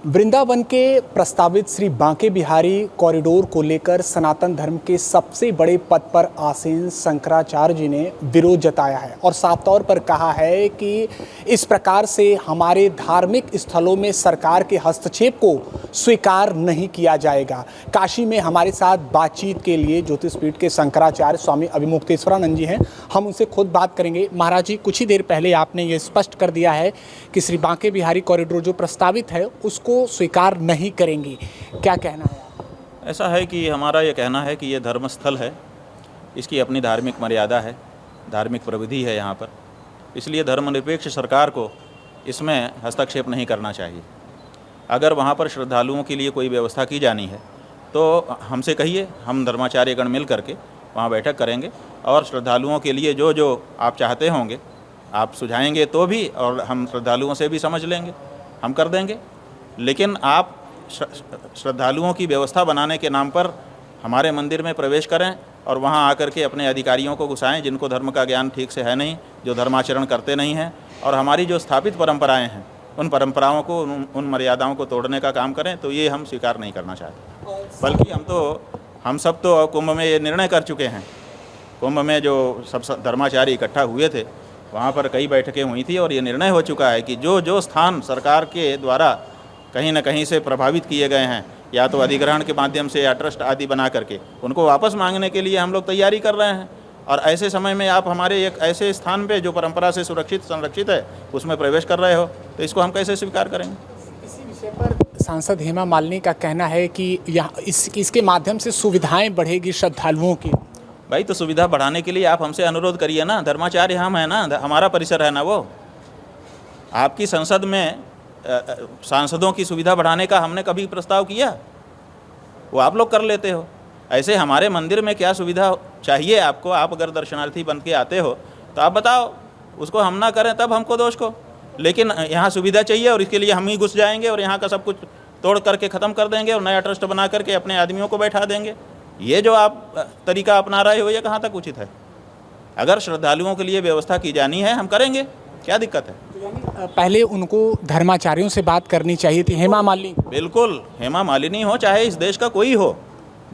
वृंदावन के प्रस्तावित श्री बांके बिहारी कॉरिडोर को लेकर सनातन धर्म के सबसे बड़े पद पर आसीन शंकराचार्य जी ने विरोध जताया है और साफ तौर पर कहा है कि इस प्रकार से हमारे धार्मिक स्थलों में सरकार के हस्तक्षेप को स्वीकार नहीं किया जाएगा। काशी में हमारे साथ बातचीत के लिए ज्योतिषपीठ के शंकराचार्य स्वामी अभिमुक्तेश्वरानंद जी हैं, हम उनसे खुद बात करेंगे। महाराज जी, कुछ ही देर पहले आपने ये स्पष्ट कर दिया है कि श्री बांके बिहारी कॉरिडोर जो प्रस्तावित है उसको स्वीकार नहीं करेंगी, क्या कहना है? ऐसा है कि हमारा ये कहना है कि ये धर्मस्थल है, इसकी अपनी धार्मिक मर्यादा है, धार्मिक प्रविधि है यहाँ पर, इसलिए धर्मनिरपेक्ष सरकार को इसमें हस्तक्षेप नहीं करना चाहिए। अगर वहाँ पर श्रद्धालुओं के लिए कोई व्यवस्था की जानी है तो हमसे कहिए, हम धर्माचार्यगण मिल करके वहाँ बैठक करेंगे और श्रद्धालुओं के लिए जो जो आप चाहते होंगे आप सुझाएंगे तो भी, और हम श्रद्धालुओं से भी समझ लेंगे, हम कर देंगे। लेकिन आप श्रद्धालुओं की व्यवस्था बनाने के नाम पर हमारे मंदिर में प्रवेश करें और वहाँ आकर के अपने अधिकारियों को घुसाएं जिनको धर्म का ज्ञान ठीक से है नहीं, जो धर्माचरण करते नहीं हैं, और हमारी जो स्थापित परंपराएं हैं उन परंपराओं को, उन मर्यादाओं को तोड़ने का काम करें, तो ये हम स्वीकार नहीं करना चाहते। बल्कि हम सब तो कुंभ में ये निर्णय कर चुके हैं। कुंभ में जो सब धर्माचार्य इकट्ठा हुए थे वहाँ पर कई बैठकें हुई थी और ये निर्णय हो चुका है कि जो जो स्थान सरकार के द्वारा कहीं न कहीं से प्रभावित किए गए हैं, या तो अधिग्रहण के माध्यम से या ट्रस्ट आदि बना करके, उनको वापस मांगने के लिए हम लोग तैयारी कर रहे हैं। और ऐसे समय में आप हमारे एक ऐसे स्थान पे जो परंपरा से सुरक्षित संरक्षित है उसमें प्रवेश कर रहे हो, तो इसको हम कैसे स्वीकार करेंगे? इसी विषय पर सांसद हेमा मालिनी का कहना है कि इसके माध्यम से सुविधाएं बढ़ेगी श्रद्धालुओं की। भाई, तो सुविधा बढ़ाने के लिए आप हमसे अनुरोध करिए ना, धर्माचार्य हम है ना, हमारा परिसर है ना वो। आपकी संसद में सांसदों की सुविधा बढ़ाने का हमने कभी प्रस्ताव किया? वो आप लोग कर लेते हो। ऐसे हमारे मंदिर में क्या सुविधा चाहिए आपको? आप अगर दर्शनार्थी बन के आते हो तो आप बताओ, उसको हम ना करें तब हमको दोष को। लेकिन यहाँ सुविधा चाहिए और इसके लिए हम ही घुस जाएंगे और यहाँ का सब कुछ तोड़ करके ख़त्म कर देंगे और नया ट्रस्ट बना करके अपने आदमियों को बैठा देंगे। ये जो आप तरीका अपना रहे हो ये कहाँ तक उचित है? अगर श्रद्धालुओं के लिए व्यवस्था की जानी है हम करेंगे, क्या दिक्कत है? पहले उनको धर्माचार्यों से बात करनी चाहिए थी, हेमा मालिनी। बिल्कुल, हेमा मालिनी हो चाहे इस देश का कोई हो,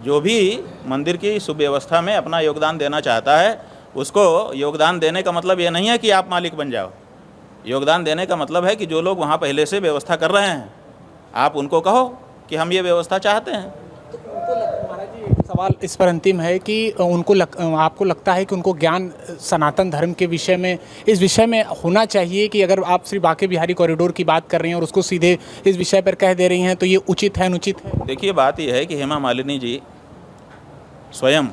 जो भी मंदिर की सुव्यवस्था में अपना योगदान देना चाहता है, उसको योगदान देने का मतलब ये नहीं है कि आप मालिक बन जाओ। योगदान देने का मतलब है कि जो लोग वहाँ पहले से व्यवस्था कर रहे हैं आप उनको कहो कि हम ये व्यवस्था चाहते हैं। सवाल इस पर अंतिम है कि आपको लगता है कि उनको ज्ञान सनातन धर्म के विषय में, इस विषय में होना चाहिए कि अगर आप श्री बांके बिहारी कॉरिडोर की बात कर रही हैं और उसको सीधे इस विषय पर कह दे रही हैं तो ये उचित है अनुचित है? देखिए, बात यह है कि हेमा मालिनी जी स्वयं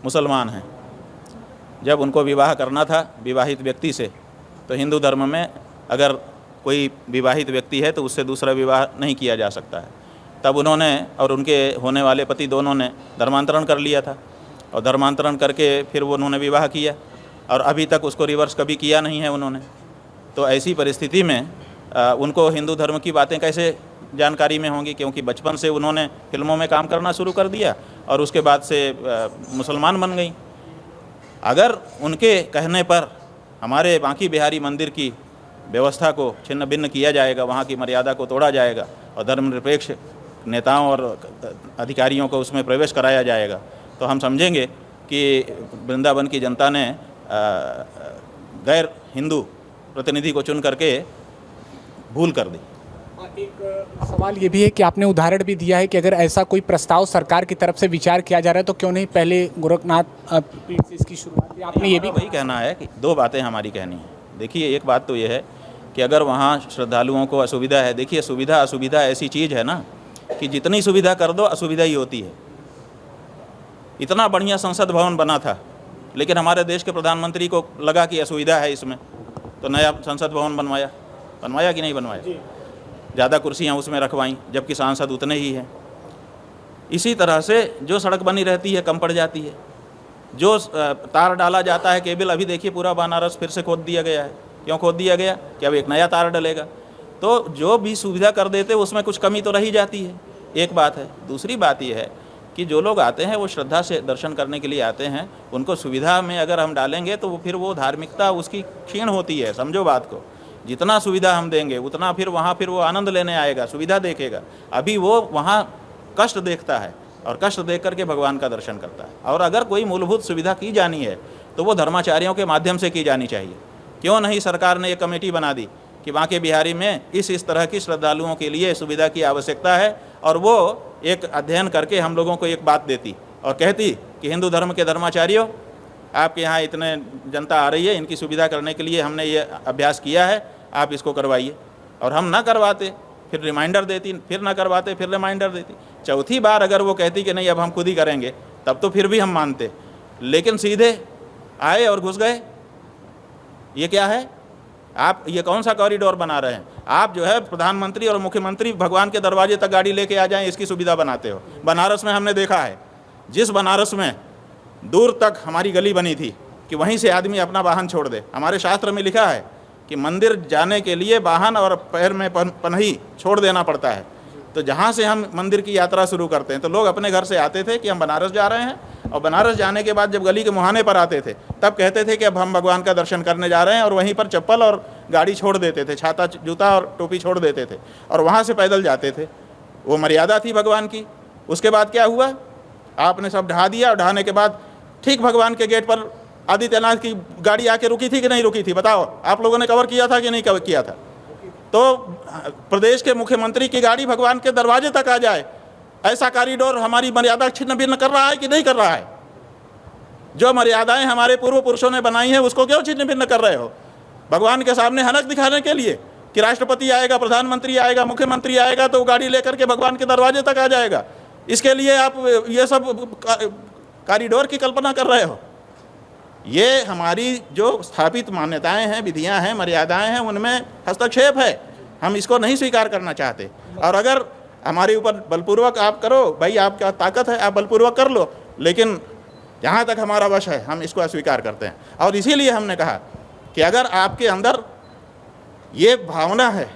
मुसलमान हैं। जब उनको विवाह करना था विवाहित व्यक्ति से, तो हिंदू धर्म में अगर कोई विवाहित व्यक्ति है तो उससे दूसरा विवाह नहीं किया जा सकता है। तब उन्होंने और उनके होने वाले पति दोनों ने धर्मांतरण कर लिया था और धर्मांतरण करके फिर वो उन्होंने विवाह किया और अभी तक उसको रिवर्स कभी किया नहीं है उन्होंने। तो ऐसी परिस्थिति में उनको हिंदू धर्म की बातें कैसे जानकारी में होंगी? क्योंकि बचपन से उन्होंने फिल्मों में काम करना शुरू कर दिया और उसके बाद से मुसलमान बन गई। अगर उनके कहने पर हमारे बांके बिहारी मंदिर की व्यवस्था को छिन्न भिन्न किया जाएगा, वहाँ की मर्यादा को तोड़ा जाएगा और धर्मनिरपेक्ष नेताओं और अधिकारियों को उसमें प्रवेश कराया जाएगा, तो हम समझेंगे कि वृंदावन की जनता ने गैर हिंदू प्रतिनिधि को चुन करके भूल कर दी। एक सवाल ये भी है कि आपने उदाहरण भी दिया है कि अगर ऐसा कोई प्रस्ताव सरकार की तरफ से विचार किया जा रहा है तो क्यों नहीं पहले गोरखनाथ पीठ से इसकी शुरुआत? आपने ये भी वही कहना है कि दो बातें हमारी कहनी है। देखिए, एक बात तो ये है कि अगर वहाँ श्रद्धालुओं को असुविधा है, देखिए सुविधा असुविधा ऐसी चीज़ है ना कि जितनी सुविधा कर दो असुविधा ही होती है। इतना बढ़िया संसद भवन बना था, लेकिन हमारे देश के प्रधानमंत्री को लगा कि असुविधा है इसमें, तो नया संसद भवन बनवाया कि नहीं बनवाया? ज़्यादा कुर्सियाँ उसमें रखवाईं, जबकि सांसद उतने ही हैं। इसी तरह से जो सड़क बनी रहती है कम पड़ जाती है, जो तार डाला जाता है केबल, अभी देखिए पूरा बनारस फिर से खोद दिया गया है। क्यों खोद दिया गया? कि अब एक नया तार डलेगा। तो जो भी सुविधा कर देते उसमें कुछ कमी तो रही जाती है, एक बात है। दूसरी बात यह है कि जो लोग आते हैं वो श्रद्धा से दर्शन करने के लिए आते हैं, उनको सुविधा में अगर हम डालेंगे तो फिर वो धार्मिकता उसकी क्षीण होती है, समझो बात को। जितना सुविधा हम देंगे उतना फिर वहाँ फिर वो आनंद लेने आएगा, सुविधा देखेगा। अभी वो वहाँ कष्ट देखता है और कष्ट देख करके भगवान का दर्शन करता है। और अगर कोई मूलभूत सुविधा की जानी है तो वो धर्माचार्यों के माध्यम से की जानी चाहिए। क्यों नहीं सरकार ने एक कमेटी बना दी कि बांके बिहारी में इस तरह की श्रद्धालुओं के लिए सुविधा की आवश्यकता है, और वो एक अध्ययन करके हम लोगों को एक बात देती और कहती कि हिंदू धर्म के धर्माचार्यों, आपके यहाँ इतने जनता आ रही है, इनकी सुविधा करने के लिए हमने ये अभ्यास किया है, आप इसको करवाइए। और हम ना करवाते फिर रिमाइंडर देती, फिर ना करवाते फिर रिमाइंडर देती। चौथी बार अगर वो कहती कि नहीं अब हम खुद ही करेंगे, तब तो फिर भी हम मानते। लेकिन सीधे आए और घुस गए। ये क्या है? आप ये कौन सा कॉरिडोर बना रहे हैं? आप जो है प्रधानमंत्री और मुख्यमंत्री भगवान के दरवाजे तक गाड़ी लेके आ जाएं, इसकी सुविधा बनाते हो। बनारस में हमने देखा है, जिस बनारस में दूर तक हमारी गली बनी थी कि वहीं से आदमी अपना वाहन छोड़ दे। हमारे शास्त्र में लिखा है कि मंदिर जाने के लिए वाहन और पैर में पनही छोड़ देना पड़ता है। तो जहाँ से हम मंदिर की यात्रा शुरू करते हैं तो लोग अपने घर से आते थे कि हम बनारस जा रहे हैं, और बनारस जाने के बाद जब गली के मुहाने पर आते थे तब कहते थे कि अब हम भगवान का दर्शन करने जा रहे हैं, और वहीं पर चप्पल और गाड़ी छोड़ देते थे, छाता जूता और टोपी छोड़ देते थे और वहाँ से पैदल जाते थे। वो मर्यादा थी भगवान की। उसके बाद क्या हुआ? आपने सब ढहा दिया, और ढहाने के बाद ठीक भगवान के गेट पर आदित्यनाथ की गाड़ी आके रुकी थी कि नहीं रुकी थी? बताओ, आप लोगों ने कवर किया था कि नहीं कवर किया था? तो प्रदेश के मुख्यमंत्री की गाड़ी भगवान के दरवाजे तक आ जाए, ऐसा कॉरिडोर हमारी मर्यादा छिन्न भिन्न कर रहा है कि नहीं कर रहा है? जो मर्यादाएं हमारे पूर्व पुरुषों ने बनाई हैं उसको क्यों छिन्न भिन्न कर रहे हो? भगवान के सामने हनक दिखाने के लिए कि राष्ट्रपति आएगा, प्रधानमंत्री आएगा, मुख्यमंत्री आएगा तो गाड़ी लेकर के भगवान के दरवाजे तक आ जाएगा। इसके लिए आप ये सब कॉरिडोर की कल्पना कर रहे हो। ये हमारी जो स्थापित मान्यताएं हैं, विधियां हैं, मर्यादाएं हैं, उनमें हस्तक्षेप है। हम इसको नहीं स्वीकार करना चाहते। और अगर हमारे ऊपर बलपूर्वक आप करो, भाई आपका ताकत है, आप बलपूर्वक कर लो, लेकिन जहाँ तक हमारा वश है हम इसको अस्वीकार करते हैं। और इसीलिए हमने कहा कि अगर आपके अंदर ये भावना है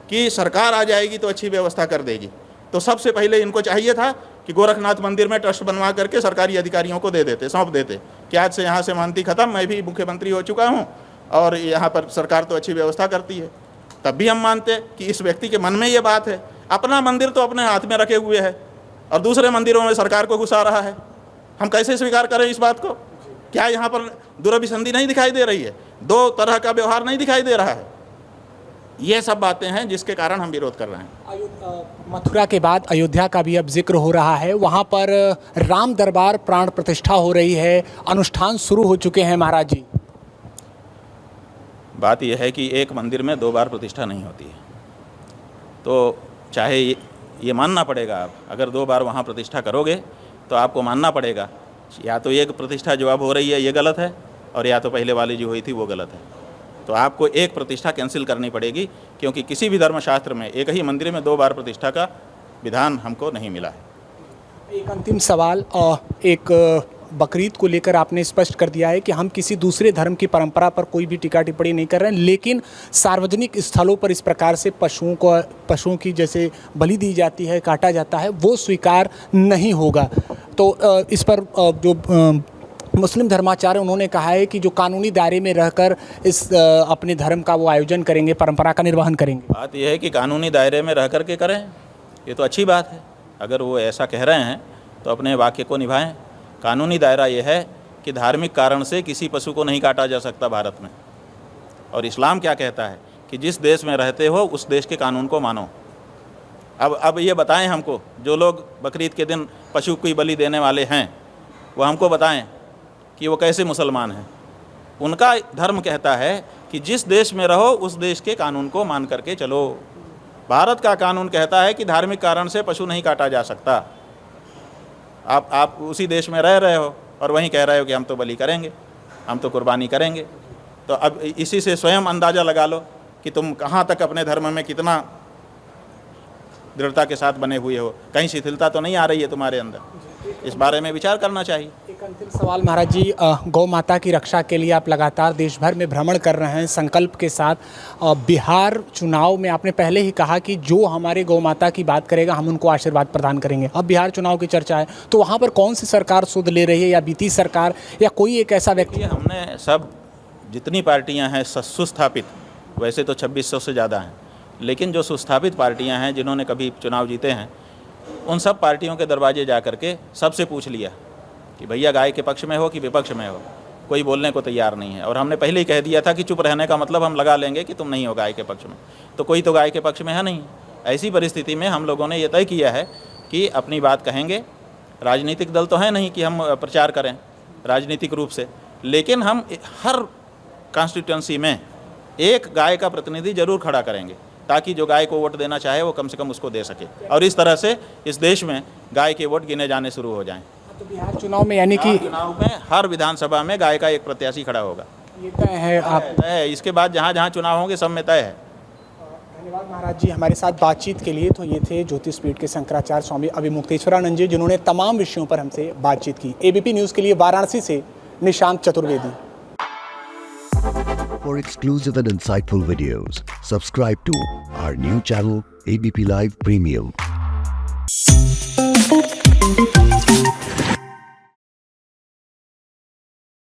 कि सरकार आ जाएगी तो अच्छी व्यवस्था कर देगी, तो सबसे पहले इनको चाहिए था कि गोरखनाथ मंदिर में ट्रस्ट बनवा करके सरकारी अधिकारियों को दे देते, सौंप देते कि आज से यहाँ से महंती खत्म, मैं भी मुख्यमंत्री हो चुका हूँ और यहाँ पर सरकार तो अच्छी व्यवस्था करती है। तब भी हम मानते कि इस व्यक्ति के मन में ये बात है। अपना मंदिर तो अपने हाथ में रखे हुए है और दूसरे मंदिरों में सरकार को घुसा रहा है। हम कैसे स्वीकार करें इस बात को? क्या यहाँ पर दुरभिसंधि नहीं दिखाई दे रही है? दो तरह का व्यवहार नहीं दिखाई दे रहा है? ये सब बातें हैं जिसके कारण हम विरोध कर रहे हैं। मथुरा के बाद अयोध्या का भी अब जिक्र हो रहा है। वहाँ पर राम दरबार प्राण प्रतिष्ठा हो रही है, अनुष्ठान शुरू हो चुके हैं। महाराज जी, बात यह है कि एक मंदिर में 2 बार प्रतिष्ठा नहीं होती है, तो चाहे ये मानना पड़ेगा। आप अगर 2 बार वहाँ प्रतिष्ठा करोगे तो आपको मानना पड़ेगा या तो एक प्रतिष्ठा जो अब हो रही है ये गलत है, और या तो पहले वाली जो हुई थी वो गलत है। तो आपको एक प्रतिष्ठा कैंसिल करनी पड़ेगी, क्योंकि किसी भी धर्मशास्त्र में एक ही मंदिर में 2 बार प्रतिष्ठा का विधान हमको नहीं मिला है। एक अंतिम सवाल, एक बकरीद को लेकर आपने स्पष्ट कर दिया है कि हम किसी दूसरे धर्म की परंपरा पर कोई भी टीका टिप्पणी नहीं कर रहे हैं, लेकिन सार्वजनिक स्थलों पर इस प्रकार से पशुओं की जैसे बलि दी जाती है, काटा जाता है, वो स्वीकार नहीं होगा। तो इस पर जो मुस्लिम धर्माचार्य उन्होंने कहा है कि जो कानूनी दायरे में रहकर इस अपने धर्म का वो आयोजन करेंगे, परंपरा का निर्वहन करेंगे। बात यह है कि कानूनी दायरे में रह कर के करें, ये तो अच्छी बात है। अगर वो ऐसा कह रहे हैं तो अपने वाक्य को निभाएं। कानूनी दायरा ये है कि धार्मिक कारण से किसी पशु को नहीं काटा जा सकता भारत में, और इस्लाम क्या कहता है कि जिस देश में रहते हो उस देश के कानून को मानो। अब ये बताएं हमको, जो लोग बकरीद के दिन पशु की बलि देने वाले हैं, वो हमको बताएं कि वो कैसे मुसलमान हैं। उनका धर्म कहता है कि जिस देश में रहो उस देश के कानून को मान करके चलो। भारत का कानून कहता है कि धार्मिक कारण से पशु नहीं काटा जा सकता। आप उसी देश में रह रहे हो और वहीं कह रहे हो कि हम तो बलि करेंगे, हम तो कुर्बानी करेंगे। तो अब इसी से स्वयं अंदाज़ा लगा लो कि तुम कहाँ तक अपने धर्म में कितना दृढ़ता के साथ बने हुए हो। कहीं शिथिलता तो नहीं आ रही है तुम्हारे अंदर? इस बारे में विचार करना चाहिए। एक अंतिम सवाल महाराज जी, गौ माता की रक्षा के लिए आप लगातार देश भर में भ्रमण कर रहे हैं संकल्प के साथ। बिहार चुनाव में आपने पहले ही कहा कि जो हमारे गौ माता की बात करेगा हम उनको आशीर्वाद प्रदान करेंगे। अब बिहार चुनाव की चर्चा है, तो वहाँ पर कौन सी सरकार सुध ले रही है, या बीती सरकार, या कोई एक ऐसा व्यक्ति? हमने सब जितनी पार्टियां हैं सुस्थापित वैसे तो 2600 से ज़्यादा हैं, लेकिन जो सुस्थापित पार्टियां हैं जिन्होंने कभी चुनाव जीते हैं, उन सब पार्टियों के दरवाजे जा कर के सबसे पूछ लिया कि भैया गाय के पक्ष में हो कि विपक्ष में हो। कोई बोलने को तैयार नहीं है, और हमने पहले ही कह दिया था कि चुप रहने का मतलब हम लगा लेंगे कि तुम नहीं हो गाय के पक्ष में, तो कोई तो गाय के पक्ष में है नहीं। ऐसी परिस्थिति में हम लोगों ने ये तय किया है कि अपनी बात कहेंगे। राजनीतिक दल तो है नहीं कि हम प्रचार करें राजनीतिक रूप से, लेकिन हम हर कॉन्स्टिट्यूंसी में एक गाय का प्रतिनिधि जरूर खड़ा करेंगे, ताकि जो गाय को वोट देना चाहे वो कम से कम उसको दे सके, और इस तरह से इस देश में गाय के वोट गिने जाने शुरू हो जाएं। तो बिहार चुनाव में यानी कि चुनाव में हर विधानसभा में गाय का एक प्रत्याशी खड़ा होगा, ये तय है। आप तय है। इसके बाद जहाँ जहाँ चुनाव होंगे सब में तय है। धन्यवाद महाराज जी हमारे साथ बातचीत के लिए। तो ये थे ज्योतिषपीठ के शंकराचार्य स्वामी अभिमुक्तेश्वरानंद जी, जिन्होंने तमाम विषयों पर हमसे बातचीत की। एबीपी न्यूज़ के लिए वाराणसी से Nishant Chaturvedi. For exclusive and insightful videos, subscribe to our new channel ABP Live Premium.